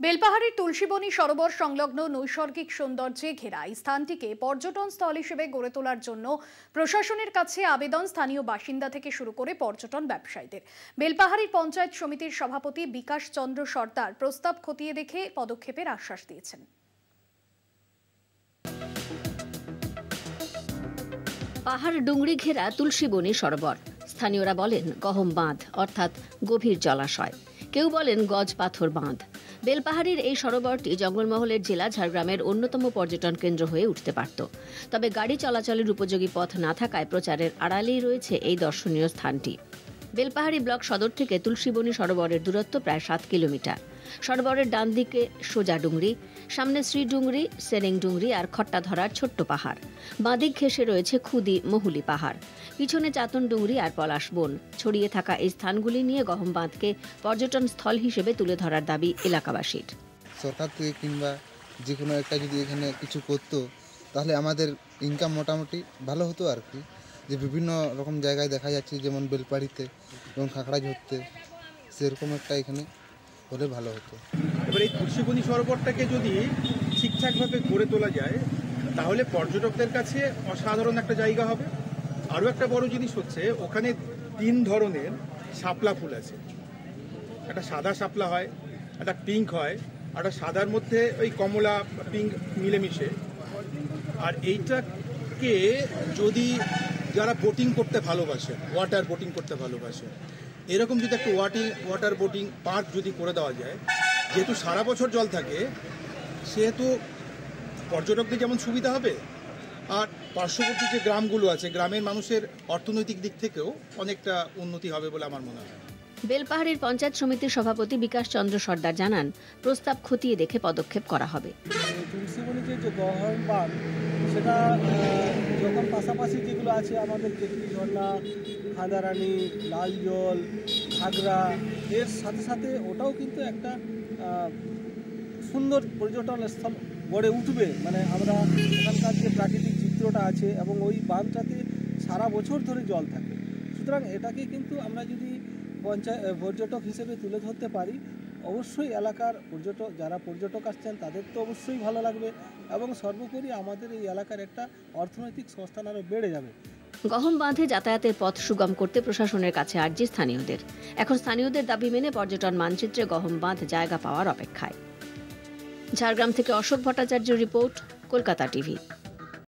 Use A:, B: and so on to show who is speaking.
A: বেলপাহাড়ির তুলসীবনী সরোবর সংলগ্ন নৈসর্গিক সৌন্দর্যে ঘেরা এই স্থানটিকে পর্যটন স্থল হিসেবে গড়ে তোলার জন্য প্রশাসনের কাছে আবেদন স্থানীয় বাসিন্দা থেকে শুরু করে পর্যটন ব্যবসায়ীদের। বেলপাহাড়ির পঞ্চায়েত সমিতির সভাপতি বিকাশ চন্দ্র সর্দার প্রস্তাব খতিয়ে দেখে পদক্ষেপের আশ্বাস দিয়েছেন।
B: পাহাড় ডুংরি ঘেরা তুলসীবনী সরোবর, স্থানীয়রা বলেন গহম বাঁধ অর্থাৎ গভীর জলাশয়, কেউ বলেন গজ পাথর বাঁধ। বেলপাহাড়ির এই সরোবরটি জঙ্গলমহলের জেলা ঝাড়গ্রামের অন্যতম পর্যটন কেন্দ্র হয়ে উঠতে পারত, তবে গাড়ি চলাচলের উপযোগী পথ না থাকায় প্রচারের আড়ালেই রয়েছে এই দর্শনীয় স্থানটি। বেলপাহাড়ি ব্লক সদর থেকে তুলসীবনী সরোবরের দূরত্ব প্রায় 7 কিলোমিটার। সরোবরের ডান দিকে সোজা ডুংরি, সামনে শ্রী ডুংরি, সেরেং ডুংরি আর খট্টা ধরার ছোট্ট পাহাড়, বাঁদিক ঘেঁষে রয়েছে খুদি মহুলি পাহাড়, পিছনে চাতন ডুংরি আর পলাশ বন। ছড়িয়ে থাকা এই স্থানগুলি নিয়ে গহম বাঁধকে পর্যটন স্থল হিসেবে তুলে ধরার দাবি এলাকাবাসীর।
C: সরকার থেকে কিংবা যে কোনো একটা যদি এখানে কিছু করতো তাহলে আমাদের ইনকাম মোটামুটি ভালো হতো আর কি। যে বিভিন্ন রকম জায়গায় দেখা যাচ্ছে, যেমন বেলপাহাড়িতে এবং খাঁকড়া ঝরতে, সেরকম একটা এখানে হলে ভালো হতো।
D: এবার এই তুলসীবনী সরোবরটাকে যদি ঠিকঠাকভাবে গড়ে তোলা যায় তাহলে পর্যটকদের কাছে অসাধারণ একটা জায়গা হবে। আরও একটা বড় জিনিস হচ্ছে, ওখানে 3 ধরনের শাপলা ফুল আছে। একটা সাদা শাপলা হয়, একটা পিঙ্ক হয়, একটা সাদার মধ্যে ওই কমলা পিঙ্ক মিলেমিশে। আর এইটাকে যদি যারা বোটিং করতে ভালোবাসে, ওয়াটার বোটিং করতে ভালোবাসে, এরকম যদি একটা ওয়াটার বোটিং পার্ক যদি করে দেওয়া যায়, যেহেতু সারা বছর জল থাকে সেহেতু পর্যটকদের যেমন সুবিধা হবে, আর পার্শ্ববর্তী যে গ্রামগুলো আছে গ্রামের মানুষের অর্থনৈতিক দিক থেকেও অনেকটা উন্নতি হবে বলে আমার মনে হয়।
B: বেলপাহাড়ির পঞ্চায়েত সমিতির সভাপতি বিকাশ চন্দ্র সর্দার জানান, প্রস্তাব খতিয়ে দেখে পদক্ষেপ করা হবে।
E: তুলসীবনীতে যে গহম বাঁধ, সেটা যখন পাশাপাশি যেগুলো আছে আমাদের কেতলি ঝর্ণা, খাদারানি, লাল জল, ঘাগরা, এর সাথে সাথে ওটাও কিন্তু একটা সুন্দর পর্যটন স্থল গড়ে উঠবে। মানে আমরা এখানকার যে প্রাকৃতিক চিত্রটা আছে এবং ওই বাঁধটাতে সারা বছর ধরে জল থাকে, সুতরাং এটাকে কিন্তু আমরা যদি পর্যটক হিসেবে তুলে ধরতে পারি, অবশ্যই এলাকার যারা পর্যটক আসছেন তাদের তো অবশ্যই ভালো লাগবে এবং সর্বোপরি আমাদের এই এলাকার একটা অর্থনৈতিক সংস্থান আরও বেড়ে যাবে।
B: গহম বাঁধে যাতায়াতের পথ সুগম করতে প্রশাসনের কাছে আর্জি স্থানীয়দের। এখন স্থানীয়দের দাবি মেনে পর্যটন মানচিত্রে গহম বাঁধ জায়গা পাওয়ার অপেক্ষায়। ঝাড়গ্রাম থেকে অশোক ভট্টাচার্য রিপোর্ট, কলকাতা টিভি।